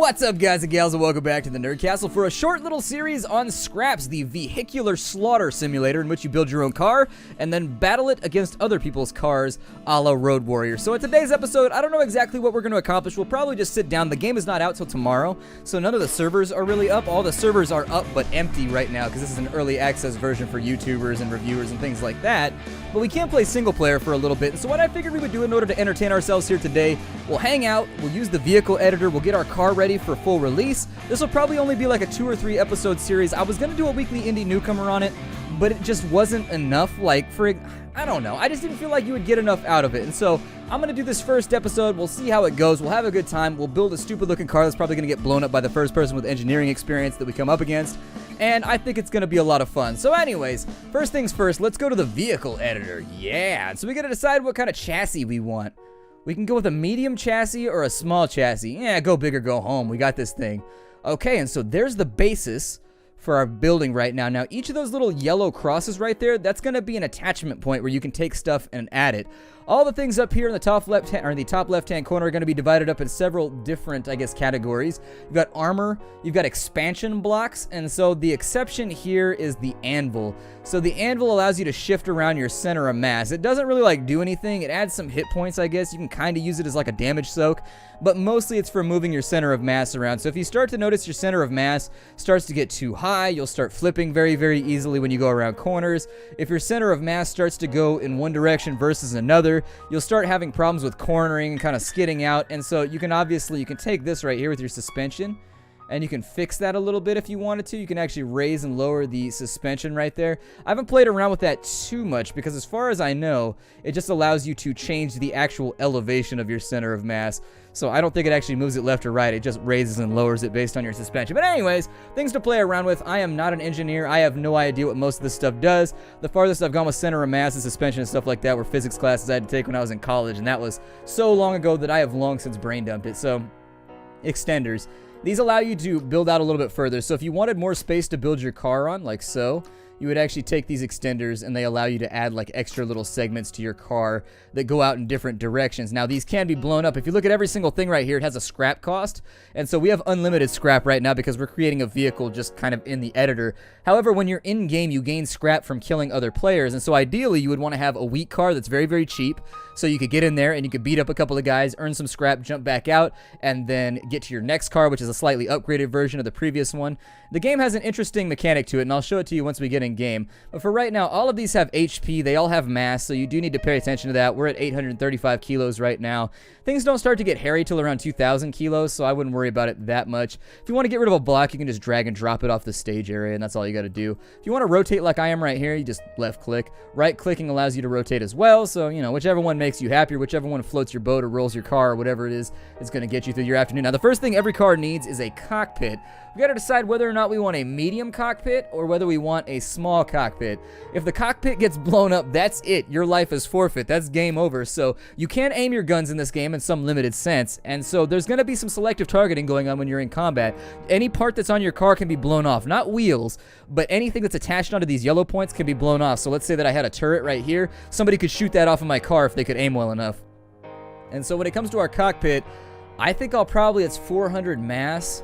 What's up, guys and gals, and welcome back to the Nerd Castle for a short little series on Scraps, the vehicular slaughter simulator in which you build your own car and then battle it against other people's cars a la Road Warrior. So in today's episode, I don't know exactly what we're going to accomplish. We'll probably just sit down. The game is not out till tomorrow, so none of the servers are really up. All the servers are up but empty right now because this is an early access version for YouTubers and reviewers and things like that. But we can play single player for a little bit, and so what I figured we would do in order to entertain ourselves here today, we'll hang out, we'll use the vehicle editor, we'll get our car ready for full release. This will probably only be like a 2 or 3 episode series. I was going to do a weekly indie newcomer on it, but it just wasn't enough, I don't know. I just didn't feel like you would get enough out of it. And so I'm going to do this first episode. We'll see how it goes. We'll have a good time. We'll build a stupid looking car that's probably going to get blown up by the first person with engineering experience that we come up against. And I think it's going to be a lot of fun. So anyways, first things first, let's go to the vehicle editor. Yeah. So we got to decide what kind of chassis we want. We can go with a medium chassis or a small chassis. Yeah, go big or go home. We got this thing. Okay, and so there's the basis for our building right now. Now, each of those little yellow crosses right there, that's going to be an attachment point where you can take stuff and add it. All the things up here in the top left-hand corner are going to be divided up in several different, categories. You've got armor, you've got expansion blocks, and so the exception here is the anvil. So the anvil allows you to shift around your center of mass. It doesn't really do anything. It adds some hit points, I guess. You can kind of use it as like a damage soak, but mostly it's for moving your center of mass around. So if you start to notice your center of mass starts to get too high, you'll start flipping very, very easily when you go around corners. If your center of mass starts to go in one direction versus another, you'll start having problems with cornering and kind of skidding out. And so you can take this right here with your suspension, and you can fix that a little bit if you wanted to. You can actually raise and lower the suspension right there. I haven't played around with that too much because as far as I know, it just allows you to change the actual elevation of your center of mass. So I don't think it actually moves it left or right. It just raises and lowers it based on your suspension. But anyways, things to play around with. I am not an engineer. I have no idea what most of this stuff does. The farthest I've gone with center of mass and suspension and stuff like that were physics classes I had to take when I was in college, and that was so long ago that I have long since brain dumped it. So, extenders. These allow you to build out a little bit further. So if you wanted more space to build your car on, like so, you would actually take these extenders and they allow you to add extra little segments to your car that go out in different directions. Now these can be blown up. If you look at every single thing right here, it has a scrap cost. And so we have unlimited scrap right now because we're creating a vehicle just kind of in the editor. However, when you're in game, you gain scrap from killing other players. And so ideally you would want to have a weak car that's very, very cheap. So you could get in there and you could beat up a couple of guys, earn some scrap, jump back out, and then get to your next car, which is a slightly upgraded version of the previous one. The game has an interesting mechanic to it, and I'll show it to you once we get in game. But for right now, all of these have HP. They all have mass, so you do need to pay attention to that. We're at 835 kilos right now. Things don't start to get hairy till around 2,000 kilos, so I wouldn't worry about it that much. If you want to get rid of a block, you can just drag and drop it off the stage area, and that's all you got to do. If you want to rotate like I am right here, you just left-click. Right-clicking allows you to rotate as well, so, whichever one makes you happier, whichever one floats your boat or rolls your car or whatever it is going to get you through your afternoon. Now, the first thing every car needs is a cockpit. We got to decide whether or not we want a medium cockpit or whether we want a small cockpit. If the cockpit gets blown up, that's it. Your life is forfeit. That's game over. So you can aim your guns in this game in some limited sense, and so there's going to be some selective targeting going on when you're in combat. Any part that's on your car can be blown off. Not wheels, but anything that's attached onto these yellow points can be blown off. So let's say that I had a turret right here. Somebody could shoot that off of my car if they could aim well enough. And so when it comes to our cockpit, I think it's 400 mass.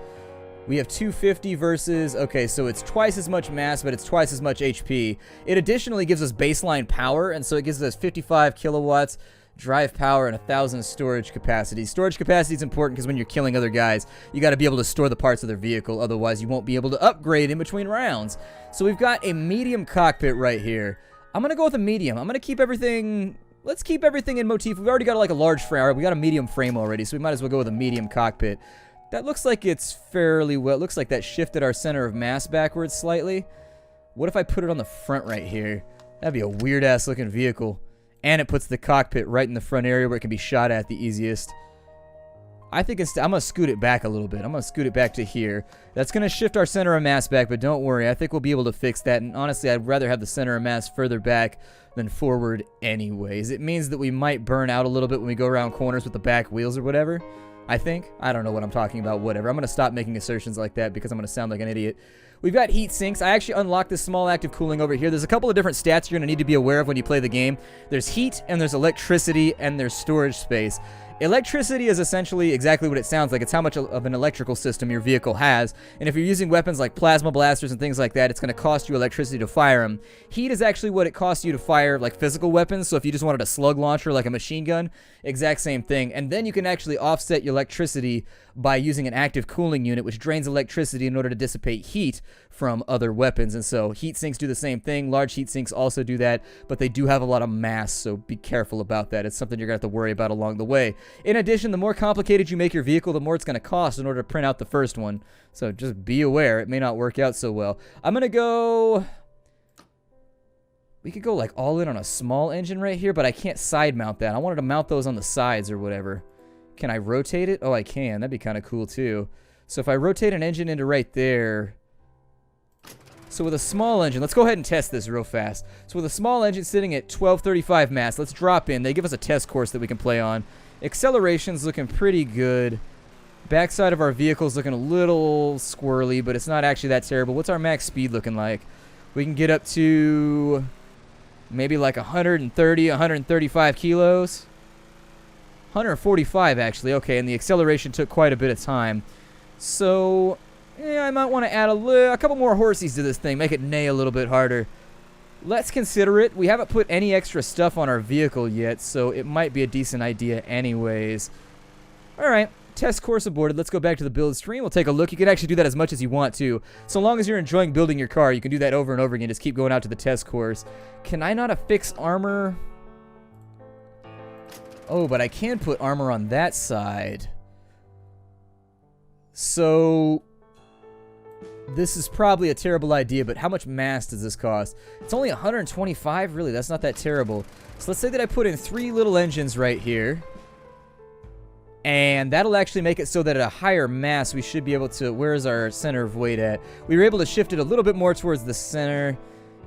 We have 250 versus, okay, so it's twice as much mass, but it's twice as much HP. It additionally gives us baseline power, and so it gives us 55 kilowatts drive power and 1,000 storage capacity. Storage capacity is important because when you're killing other guys, you got to be able to store the parts of their vehicle, otherwise you won't be able to upgrade in between rounds. So we've got a medium cockpit right here. I'm going to go with a medium. I'm going to keep everything... Let's keep everything in motif. We've already got a large frame. We got a medium frame already, so we might as well go with a medium cockpit. That looks like it's fairly well. It looks like that shifted our center of mass backwards slightly. What if I put it on the front right here? That'd be a weird-ass looking vehicle. And it puts the cockpit right in the front area where it can be shot at the easiest. I think I'm going to scoot it back a little bit. I'm going to scoot it back to here. That's going to shift our center of mass back, but don't worry. I think we'll be able to fix that. And honestly, I'd rather have the center of mass further back than forward anyways. It means that we might burn out a little bit when we go around corners with the back wheels or whatever. I think. I don't know what I'm talking about. Whatever. I'm going to stop making assertions like that because I'm going to sound like an idiot. We've got heat sinks. I actually unlocked this small active cooling over here. There's a couple of different stats you're going to need to be aware of when you play the game. There's heat, and there's electricity, and there's storage space. Electricity is essentially exactly what it sounds like. It's how much of an electrical system your vehicle has. And if you're using weapons like plasma blasters and things like that, it's going to cost you electricity to fire them. Heat is actually what it costs you to fire like physical weapons. So if you just wanted a slug launcher like a machine gun, exact same thing. And then you can actually offset your electricity by using an active cooling unit, which drains electricity in order to dissipate heat from other weapons. And so heat sinks do the same thing. Large heat sinks also do that, but they do have a lot of mass, so be careful about that. It's something you're going to have to worry about along the way. In addition, the more complicated you make your vehicle, the more it's going to cost in order to print out the first one. So just be aware. It may not work out so well. I'm going to go... We could go like all in on a small engine right here, but I can't side mount that. I wanted to mount those on the sides or whatever. Can I rotate it? Oh, I can. That'd be kind of cool too. So if I rotate an engine into right there... So with a small engine, let's go ahead and test this real fast. So with a small engine sitting at 1235 mass, let's drop in. They give us a test course that we can play on. Acceleration's looking pretty good. Backside of our vehicle's looking a little squirrely, but it's not actually that terrible. What's our max speed looking like? We can get up to maybe like 130, 135 kilos. 145 actually, okay, and the acceleration took quite a bit of time. So... yeah, I might want to add a couple more horsies to this thing, make it neigh a little bit harder. Let's consider it. We haven't put any extra stuff on our vehicle yet, so it might be a decent idea anyways. Alright, test course aborted. Let's go back to the build screen. We'll take a look. You can actually do that as much as you want to. So long as you're enjoying building your car, you can do that over and over again. Just keep going out to the test course. Can I not affix armor? Oh, but I can put armor on that side. So... this is probably a terrible idea, but how much mass does this cost? It's only 125? Really, that's not that terrible. So let's say that I put in 3 little engines right here. And that'll actually make it so that at a higher mass, we should be able to... where's our center of weight at? We were able to shift it a little bit more towards the center.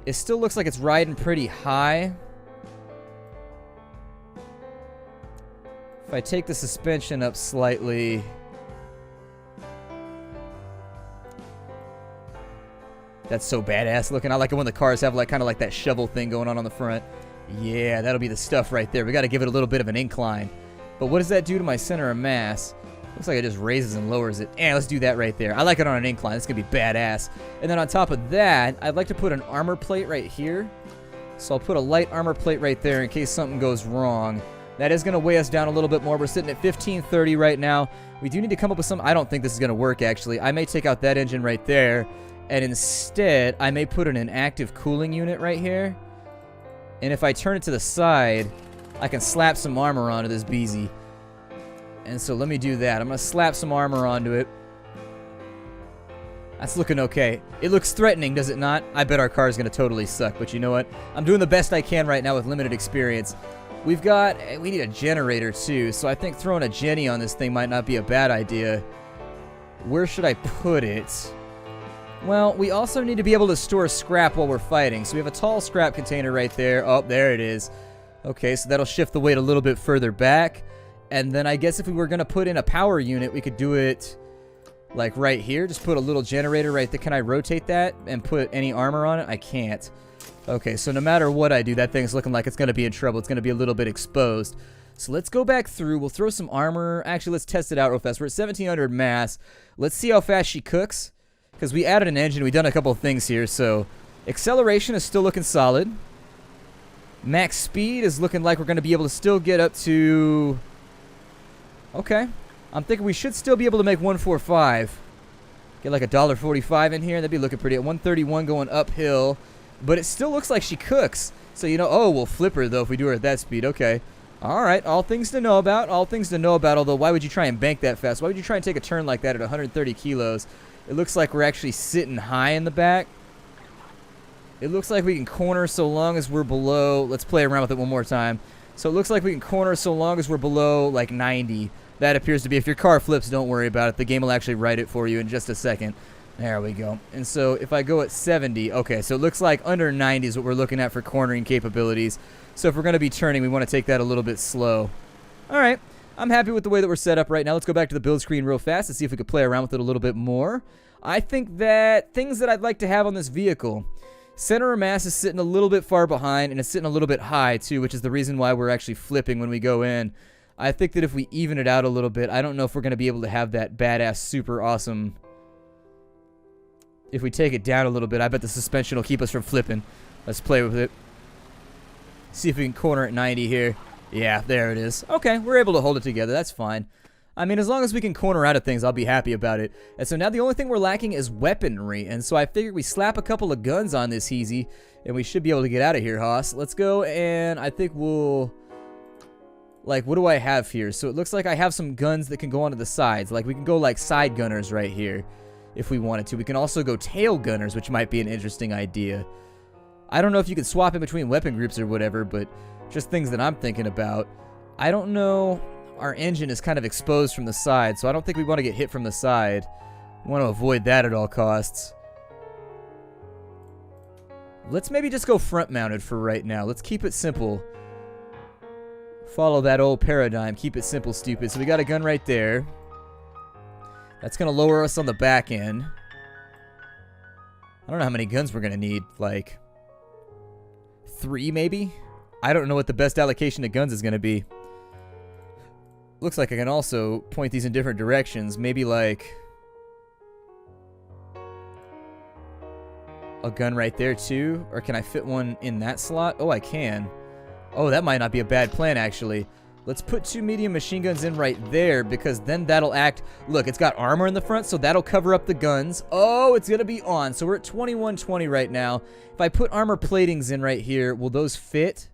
It still looks like it's riding pretty high. If I take the suspension up slightly... that's so badass looking. I like it when the cars have like kind of like that shovel thing going on the front. Yeah, that'll be the stuff right there. We got to give it a little bit of an incline. But what does that do to my center of mass? Looks like it just raises and lowers it. Yeah, let's do that right there. I like it on an incline. It's going to be badass. And then on top of that, I'd like to put an armor plate right here. So I'll put a light armor plate right there in case something goes wrong. That is going to weigh us down a little bit more. We're sitting at 1530 right now. We do need to come up with some... I don't think this is going to work, actually. I may take out that engine right there. And instead, I may put in an active cooling unit right here. And if I turn it to the side, I can slap some armor onto this beezy. And so let me do that. I'm going to slap some armor onto it. That's looking okay. It looks threatening, does it not? I bet our car is going to totally suck. But you know what? I'm doing the best I can right now with limited experience. We need a generator too. So I think throwing a Jenny on this thing might not be a bad idea. Where should I put it? Well, we also need to be able to store scrap while we're fighting. So we have a tall scrap container right there. Oh, there it is. Okay, so that'll shift the weight a little bit further back. And then I guess if we were going to put in a power unit, we could do it like right here. Just put a little generator right there. Can I rotate that and put any armor on it? I can't. Okay, so no matter what I do, that thing's looking like it's going to be in trouble. It's going to be a little bit exposed. So let's go back through. We'll throw some armor. Actually, let's test it out real fast. We're at 1700 mass. Let's see how fast she cooks. Because we added an engine, we've done a couple of things here, so acceleration is still looking solid. Max speed is looking like we're going to be able to still get up to... okay. I'm thinking we should still be able to make 145. Get like $1.45 in here, that'd be looking pretty. At 131 going uphill, but it still looks like she cooks. So, you know, oh, we'll flip her, though, if we do her at that speed. Okay. All right, all things to know about, although why would you try and bank that fast? Why would you try and take a turn like that at 130 kilos? It looks like we're actually sitting high in the back. It looks like we can corner so long as we're below... let's play around with it one more time. So it looks like we can corner so long as we're below, like, 90. That appears to be... if your car flips, don't worry about it. The game will actually write it for you in just a second. There we go. And so if I go at 70... okay, so it looks like under 90 is what we're looking at for cornering capabilities. So if we're going to be turning, we want to take that a little bit slow. All right. I'm happy with the way that we're set up right now. Let's go back to the build screen real fast and see if we could play around with it a little bit more. I think that things that I'd like to have on this vehicle. Center of mass is sitting a little bit far behind, and it's sitting a little bit high too, which is the reason why we're actually flipping when we go in. I think that if we even it out a little bit, I don't know if we're going to be able to have that badass, super awesome. If we take it down a little bit, I bet the suspension will keep us from flipping. Let's play with it. See if we can corner at 90 here. Yeah, there it is. Okay, we're able to hold it together. That's fine. I mean, as long as we can corner out of things, I'll be happy about it. And so now the only thing we're lacking is weaponry. And so I figured we slap a couple of guns on this Heezy, and we should be able to get out of here, Haas. Let's go, and I think we'll... Like, what do I have here? So it looks like I have some guns that can go onto the sides. Like, we can go, like, side gunners right here if we wanted to. We can also go tail gunners, which might be an interesting idea. I don't know if you can swap in between weapon groups or whatever, but just things that I'm thinking about. I don't know. Our engine is kind of exposed from the side, so I don't think we want to get hit from the side. We want to avoid that at all costs. Let's maybe just go front-mounted for right now. Let's keep it simple. Follow that old paradigm. Keep it simple, stupid. So we got a gun right there. That's going to lower us on the back end. I don't know how many guns we're going to need. Like, 3 maybe? I don't know what the best allocation of guns is going to be. Looks like I can also point these in different directions. Maybe like a gun right there too? Or can I fit one in that slot? Oh, I can. Oh, that might not be a bad plan, actually. Let's put 2 medium machine guns in right there, because then that'll act... Look, it's got armor in the front, so that'll cover up the guns. Oh, it's going to be on. So we're at 2120 right now. If I put armor platings in right here, will those fit?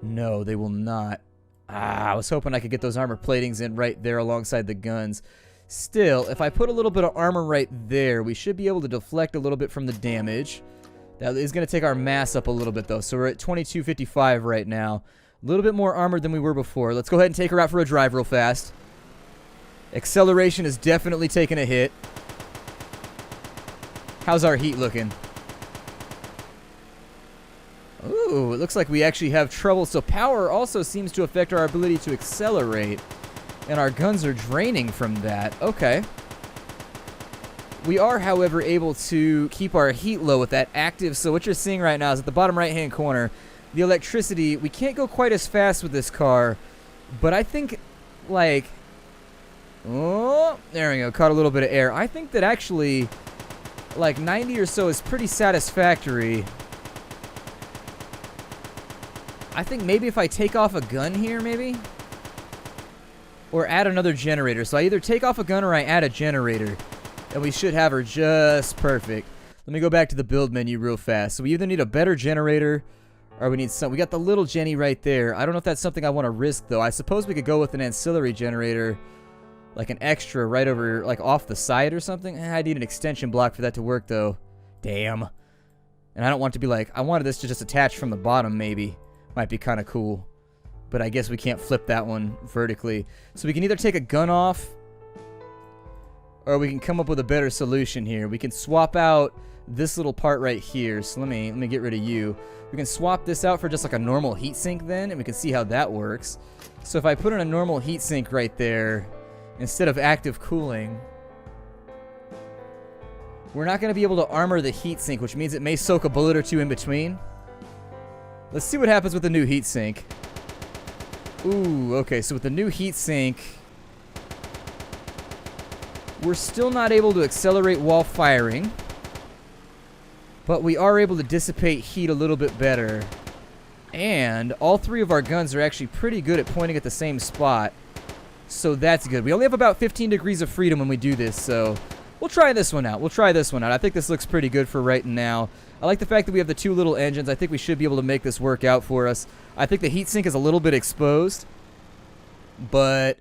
No, they will not. I was hoping I could get those armor platings in right there alongside the guns. Still, if I put a little bit of armor right there, we should be able to deflect a little bit from the damage. That is going to take our mass up a little bit, though. So we're at 2255 right now. A little bit more armored than we were before. Let's go ahead and take her out for a drive real fast. Acceleration is definitely taking a hit. How's our heat looking? Ooh, it looks like we actually have trouble. So power also seems to affect our ability to accelerate. And our guns are draining from that. Okay. We are, however, able to keep our heat low with that active. So what you're seeing right now is at the bottom right-hand corner, the electricity. We can't go quite as fast with this car, but I think, like... Oh, there we go. Caught a little bit of air. I think that actually, like, 90 or so is pretty satisfactory. I think maybe if I take off a gun here, maybe? Or add another generator. So I either take off a gun or I add a generator. And we should have her just perfect. Let me go back to the build menu real fast. So we either need a better generator or we need some... We got the little Jenny right there. I don't know if that's something I want to risk, though. I suppose we could go with an ancillary generator, like an extra right over, like off the side or something. I need an extension block for that to work, though. Damn. And I don't want to be like... I wanted this to just attach from the bottom, maybe. Might be kind of cool. But I guess we can't flip that one vertically. So we can either take a gun off, or we can come up with a better solution here. We can swap out this little part right here. So let me get rid of you. We can swap this out for just like a normal heatsink then, and we can see how that works. So if I put in a normal heatsink right there, instead of active cooling, we're not going to be able to armor the heatsink, which means it may soak a bullet or two in between. Let's see what happens with the new heatsink. Ooh, okay, so with the new heatsink, we're still not able to accelerate while firing, but we are able to dissipate heat a little bit better. And all 3 of our guns are actually pretty good at pointing at the same spot, so that's good. We only have about 15 degrees of freedom when we do this, so we'll try this one out. I think this looks pretty good for right now. I like the fact that we have the 2 little engines. I think we should be able to make this work out for us. I think the heatsink is a little bit exposed, but...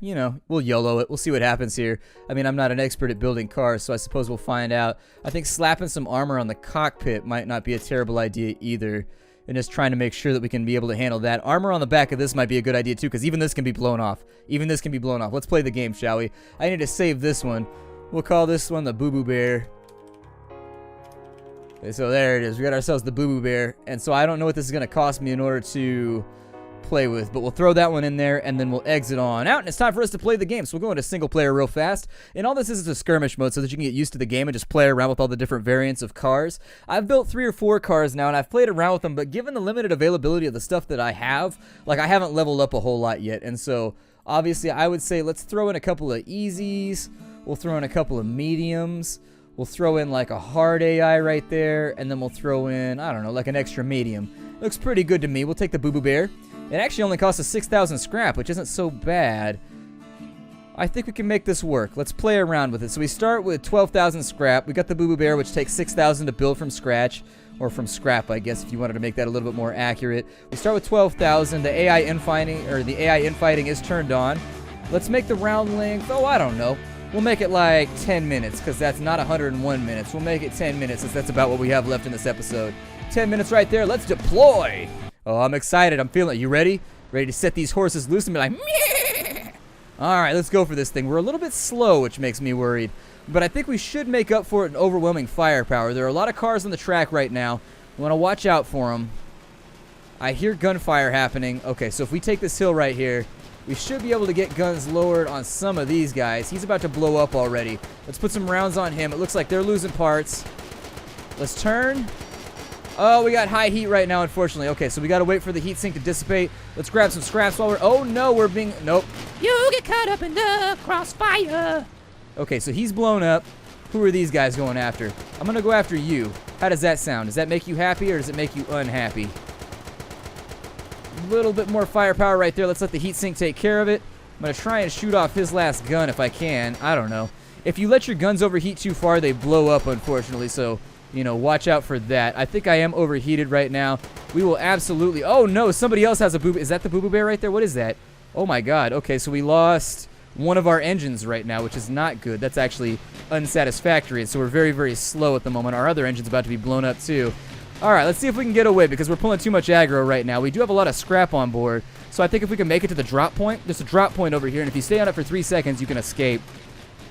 you know, we'll YOLO it. We'll see what happens here. I mean, I'm not an expert at building cars, so I suppose we'll find out. I think slapping some armor on the cockpit might not be a terrible idea either. And just trying to make sure that we can be able to handle that. Armor on the back of this might be a good idea too, because even this can be blown off. Let's play the game, shall we? I need to save this one. We'll call this one the Boo Boo Bear. Okay, so there it is. We got ourselves the Boo Boo Bear. And so I don't know what this is going to cost me in order to play with. But we'll throw that one in there, and then we'll exit on out. And it's time for us to play the game. So we'll go into single player real fast. And all this is a skirmish mode so that you can get used to the game and just play around with all the different variants of cars. I've built 3 or 4 cars now, and I've played around with them. But given the limited availability of the stuff that I have, like, I haven't leveled up a whole lot yet. And so, obviously, I would say let's throw in a couple of easies. We'll throw in a couple of mediums. We'll throw in like a hard AI right there, and then we'll throw in, I don't know, like an extra medium. Looks pretty good to me. We'll take the Boo Boo Bear. It actually only costs us 6,000 scrap, which isn't so bad. I think we can make this work. Let's play around with it. So we start with 12,000 scrap. We got the Boo Boo Bear, which takes 6,000 to build from scratch, or from scrap, I guess, if you wanted to make that a little bit more accurate. We start with 12,000. The AI infighting is turned on. Let's make the round length, oh, I don't know. We'll make it like 10 minutes, because that's not 101 minutes. We'll make it 10 minutes, since that's about what we have left in this episode. 10 minutes right there. Let's deploy. Oh, I'm excited. I'm feeling it. You ready? Ready to set these horses loose and be like, meh. All right, let's go for this thing. We're a little bit slow, which makes me worried. But I think we should make up for it in overwhelming firepower. There are a lot of cars on the track right now. We want to watch out for them. I hear gunfire happening. Okay, so if we take this hill right here, we should be able to get guns lowered on some of these guys. He's about to blow up already. Let's put some rounds on him. It looks like they're losing parts. Let's turn. Oh, we got high heat right now, unfortunately. Okay, so we got to wait for the heat sink to dissipate. Let's grab some scraps while we're... Oh, no, we're being... Nope. You get caught up in the crossfire. Okay, so he's blown up. Who are these guys going after? I'm going to go after you. How does that sound? Does that make you happy or does it make you unhappy? A little bit more firepower right there. Let's let the heat sink take care of it. I'm going to try and shoot off his last gun if I can. I don't know. If you let your guns overheat too far, they blow up, unfortunately. So, you know, watch out for that. I think I am overheated right now. We will absolutely... Oh, no. Somebody else has a Boo Boo... Is that the Boo Boo Bear right there? What is that? Oh, my God. Okay, so we lost one of our engines right now, which is not good. That's actually unsatisfactory. So we're very, very slow at the moment. Our other engine's about to be blown up, too. All right, let's see if we can get away because we're pulling too much aggro right now. We do have a lot of scrap on board, so I think if we can make it to the drop point, there's a drop point over here, and if you stay on it for 3 seconds, you can escape.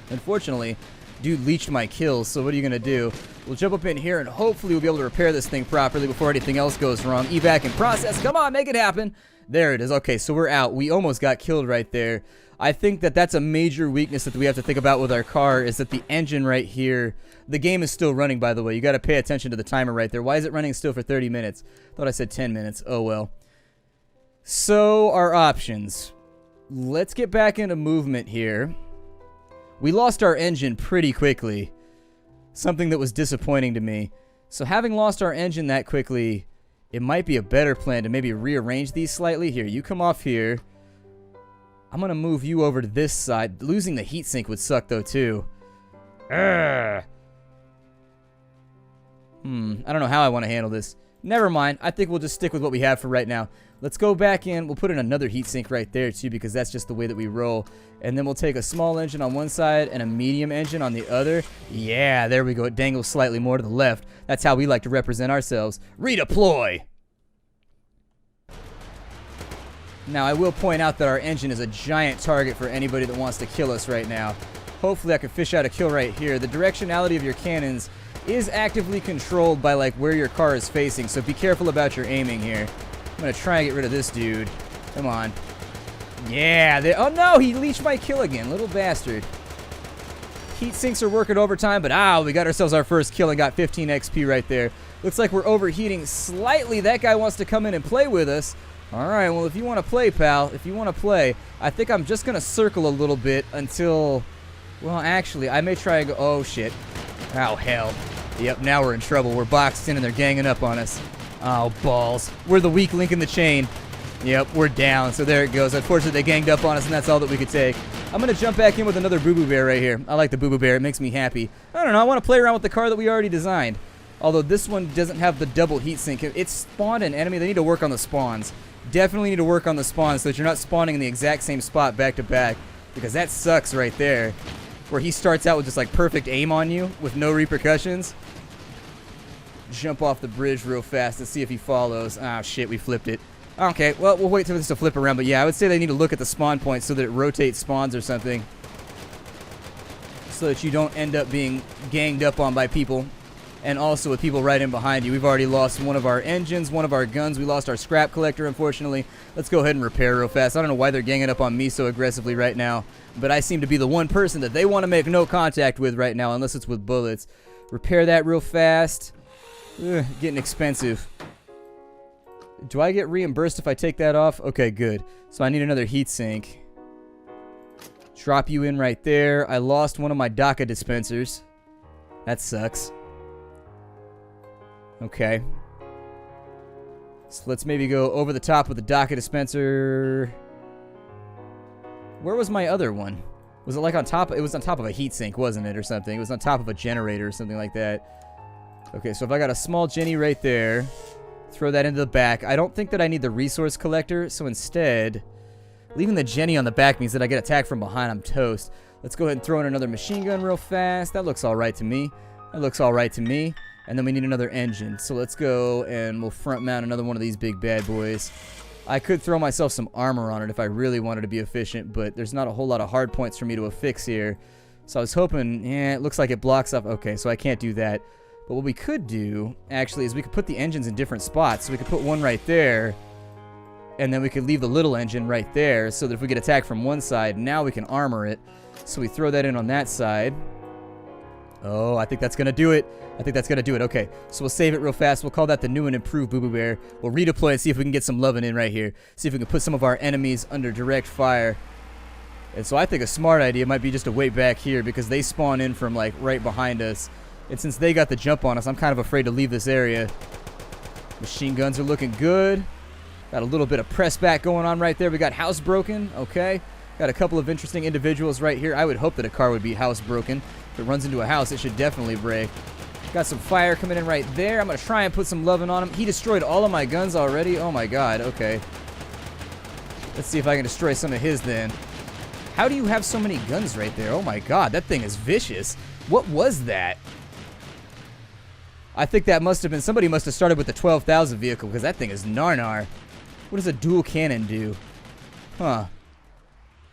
Unfortunately, dude leached my kills, so what are you going to do? We'll jump up in here, and hopefully we'll be able to repair this thing properly before anything else goes wrong. Evac in process. Come on, make it happen. There it is. Okay, so we're out. We almost got killed right there. I think that that's a major weakness that we have to think about with our car is that the engine right here, the game is still running, by the way. You got to pay attention to the timer right there. Why is it running still for 30 minutes? Thought I said 10 minutes. Oh, well. So, our options. Let's get back into movement here. We lost our engine pretty quickly. Something that was disappointing to me. So, having lost our engine that quickly, it might be a better plan to maybe rearrange these slightly. Here, you come off here. I'm going to move you over to this side. Losing the heatsink would suck, though, too. I don't know how I want to handle this. Never mind. I think we'll just stick with what we have for right now. Let's go back in. We'll put in another heatsink right there, too, because that's just the way that we roll. And then we'll take a small engine on one side and a medium engine on the other. Yeah, there we go. It dangles slightly more to the left. That's how we like to represent ourselves. Redeploy! Now, I will point out that our engine is a giant target for anybody that wants to kill us right now. Hopefully, I can fish out a kill right here. The directionality of your cannons is actively controlled by, like, where your car is facing, so be careful about your aiming here. I'm going to try and get rid of this dude. Come on. Yeah, oh no, he leached my kill again, little bastard. Heat sinks are working overtime, but we got ourselves our first kill and got 15 XP right there. Looks like we're overheating slightly. That guy wants to come in and play with us. All right, well, if you want to play, pal, if you want to play, I think I'm just going to circle a little bit until, well, actually, I may try and go, oh, shit. Oh, hell. Yep, now we're in trouble. We're boxed in and they're ganging up on us. Oh, balls. We're the weak link in the chain. Yep, we're down, so there it goes. Unfortunately, they ganged up on us, and that's all that we could take. I'm going to jump back in with another Boo Boo Bear right here. I like the Boo Boo Bear. It makes me happy. I don't know. I want to play around with the car that we already designed. Although this one doesn't have the double heatsink. It's spawned an enemy. They need to work on the spawns. Definitely need to work on the spawns so that you're not spawning in the exact same spot back to back. Because that sucks right there. Where he starts out with just like perfect aim on you with no repercussions. Jump off the bridge real fast and see if he follows. Ah, shit, we flipped it. Okay, well, we'll wait for this to flip around. But yeah, I would say they need to look at the spawn point so that it rotates spawns or something. So that you don't end up being ganged up on by people. and also with people right in behind you. We've already lost one of our engines, one of our guns. We lost our scrap collector, unfortunately. Let's go ahead and repair real fast. I don't know why they're ganging up on me so aggressively right now, but I seem to be the one person that they want to make no contact with right now, unless it's with bullets. Repair that real fast. Ugh, getting expensive. Do I get reimbursed if I take that off? Okay, good. So I need another heatsink. Drop you in right there. I lost one of my DACA dispensers. That sucks. Okay. So let's maybe go over the top with the DACA dispenser. Where was my other one? Was it like on top? It was on top of a heatsink, wasn't it, or something? It was on top of a generator or something like that. Okay, so if I got a small Jenny right there, throw that into the back. I don't think that I need the resource collector, so instead, leaving the Jenny on the back means that I get attacked from behind. I'm toast. Let's go ahead and throw in another machine gun real fast. That looks all right to me. That looks all right to me. And then we need another engine. So let's go and we'll front mount another one of these big bad boys. I could throw myself some armor on it if I really wanted to be efficient, but there's not a whole lot of hard points for me to affix here. So I was hoping, it looks like it blocks off. Okay, so I can't do that. But what we could do, actually, is we could put the engines in different spots. So we could put one right there, and then we could leave the little engine right there, so that if we get attacked from one side, now we can armor it. So we throw that in on that side. Oh, I think that's going to do it. I think that's going to do it. Okay, so we'll save it real fast. We'll call that the new and improved Boo Boo Bear. We'll redeploy and see if we can get some loving in right here. See if we can put some of our enemies under direct fire. And so I think a smart idea might be just to wait back here, because they spawn in from, like, right behind us. And since they got the jump on us, I'm kind of afraid to leave this area. Machine guns are looking good. Got a little bit of press back going on right there. We got housebroken. Okay. Got a couple of interesting individuals right here. I would hope that a car would be housebroken. If it runs into a house, it should definitely break. Got some fire coming in right there. I'm going to try and put some loving on him. He destroyed all of my guns already. Oh my god. Okay. Let's see if I can destroy some of his then. How do you have so many guns right there? Oh my god. That thing is vicious. What was that? I think that must have been, somebody must have started with the 12,000 vehicle, because that thing is nar. What does a dual cannon do? Huh.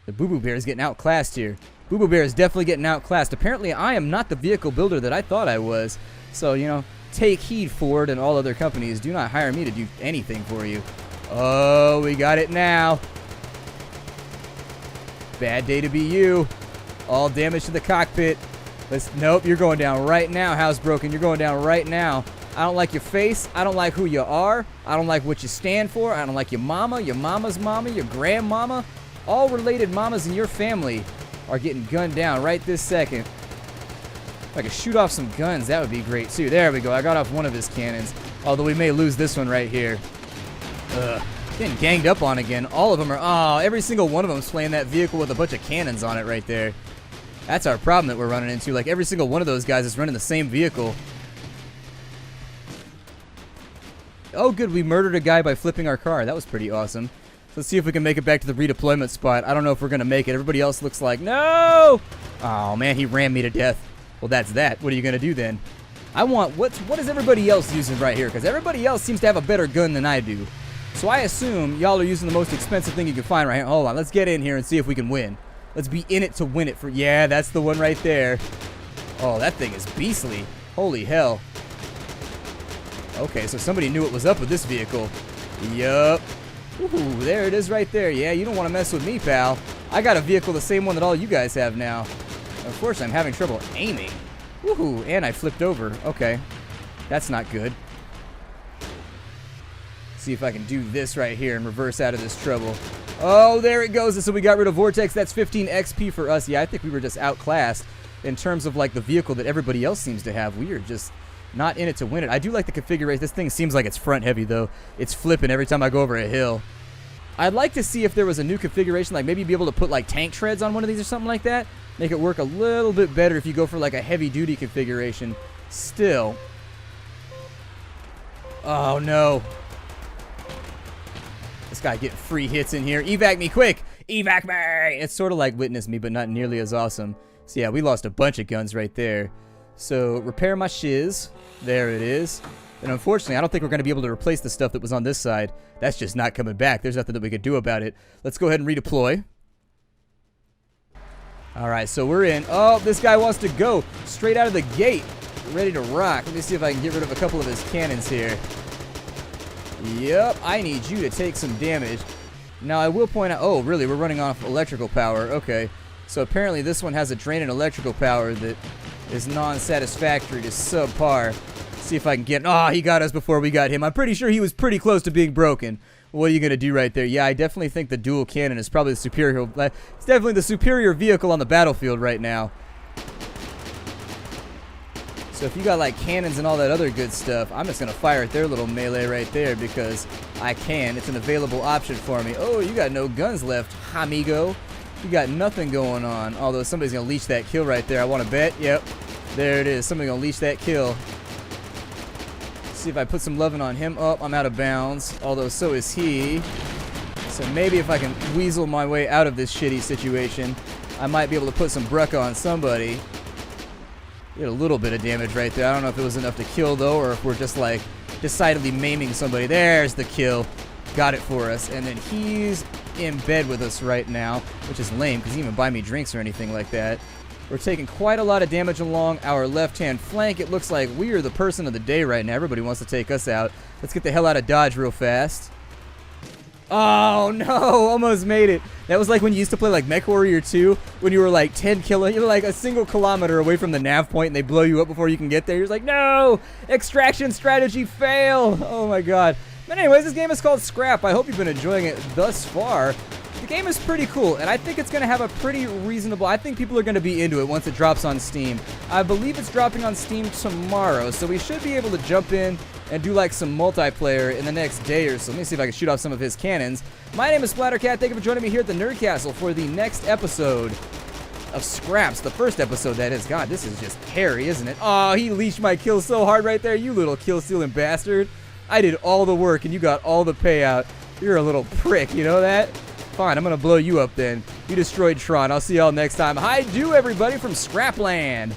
The Boo Boo Bear is getting outclassed here. Boo Boo Bear is definitely getting outclassed. Apparently, I am not the vehicle builder that I thought I was. So, you know, take heed, Ford and all other companies. Do not hire me to do anything for you. Oh, we got it now. Bad day to be you. All damage to the cockpit. Nope, you're going down right now, housebroken. You're going down right now. I don't like your face. I don't like who you are. I don't like what you stand for. I don't like your mama, your mama's mama, your grandmama. All related mamas in your family are getting gunned down right this second. If I could shoot off some guns, that would be great too. There we go. I got off one of his cannons. Although we may lose this one right here. Getting ganged up on again. All of them are... Oh, every single one of them is playing that vehicle with a bunch of cannons on it right there. That's our problem that we're running into. Like, every single one of those guys is running the same vehicle. Oh, good. We murdered a guy by flipping our car. That was pretty awesome. Let's see if we can make it back to the redeployment spot. I don't know if we're going to make it. Everybody else looks like, no! Oh, man, he ran me to death. Well, that's that. What are you going to do then? I want, what is everybody else using right here? Because everybody else seems to have a better gun than I do. So I assume y'all are using the most expensive thing you can find right here. Hold on, let's get in here and see if we can win. Let's be in it to win it for, yeah, that's the one right there. Oh, that thing is beastly. Holy hell. Okay, so somebody knew what was up with this vehicle. Yup. Ooh, there it is right there. Yeah, you don't want to mess with me, pal. I got a vehicle the same one that all you guys have now. Unfortunately, I'm having trouble aiming. Woohoo, and I flipped over. Okay, that's not good. See if I can do this right here and reverse out of this trouble. Oh, there it goes. So we got rid of Vortex. That's 15 XP for us. Yeah, I think we were just outclassed in terms of like the vehicle that everybody else seems to have. We are just not in it to win it. I do like the configuration. This thing seems like it's front heavy though. It's flipping every time I go over a hill. I'd like to see if there was a new configuration, like maybe be able to put like tank treads on one of these or something like that. Make it work a little bit better if you go for like a heavy duty configuration. Still. Oh no. This guy getting free hits in here. Evac me quick. Evac me. It's sort of like Witness Me, but not nearly as awesome. So yeah, we lost a bunch of guns right there. So repair my shiz. There it is. And unfortunately, I don't think we're going to be able to replace the stuff that was on this side. That's just not coming back. There's nothing that we could do about it. Let's go ahead and redeploy. All right, so we're in. Oh, this guy wants to go straight out of the gate. ready to rock. Let me see if I can get rid of a couple of his cannons here. Yep, I need you to take some damage. Now, I will point out... Oh, really? We're running off electrical power. Okay. So, apparently, this one has a drain in electrical power that is non-satisfactory to subpar. See if I can get... Oh, he got us before we got him. I'm pretty sure he was pretty close to being broken. What are you going to do right there? Yeah, I definitely think the dual cannon is probably the superior... It's definitely the superior vehicle on the battlefield right now. So if you got like cannons and all that other good stuff, I'm just going to fire at their little melee right there because I can. It's an available option for me. Oh, you got no guns left, amigo. You got nothing going on. Although somebody's going to leash that kill right there. I want to bet. Yep. There it is. Somebody's going to leash that kill. See if I put some loving on him. Oh, I'm out of bounds. Although so is he. So maybe if I can weasel my way out of this shitty situation, I might be able to put some brecca on somebody. Did a little bit of damage right there. I don't know if it was enough to kill, though, or if we're just, like, decidedly maiming somebody. There's the kill. Got it for us. And then he's in bed with us right now, which is lame because he didn't even buy me drinks or anything like that. We're taking quite a lot of damage along our left-hand flank. It looks like we are the person of the day right now. Everybody wants to take us out. Let's get the hell out of Dodge real fast. Oh, no. Almost made it. That was like when you used to play like MechWarrior 2 when you were like 10 you were like a single kilometer away from the nav point and they blow you up before you can get there. You're just like, no! Extraction strategy fail! Oh, my God. But anyways, this game is called Scrap. I hope you've been enjoying it thus far. The game is pretty cool, and I think it's going to have a pretty reasonable... I think people are going to be into it once it drops on Steam. I believe it's dropping on Steam tomorrow, so we should be able to jump in and do like some multiplayer in the next day or so. Let me see if I can shoot off some of his cannons. My name is Splattercat. Thank you for joining me here at the Nerd Castle for the next episode of Scraps. The first episode, that is. God, this is just hairy, isn't it? Oh, he leashed my kill so hard right there, you little kill-stealing bastard. I did all the work, and you got all the payout. You're a little prick, you know that? Fine, I'm going to blow you up then. You destroyed Tron. I'll see y'all next time. Hi-do, everybody, from Scrapland.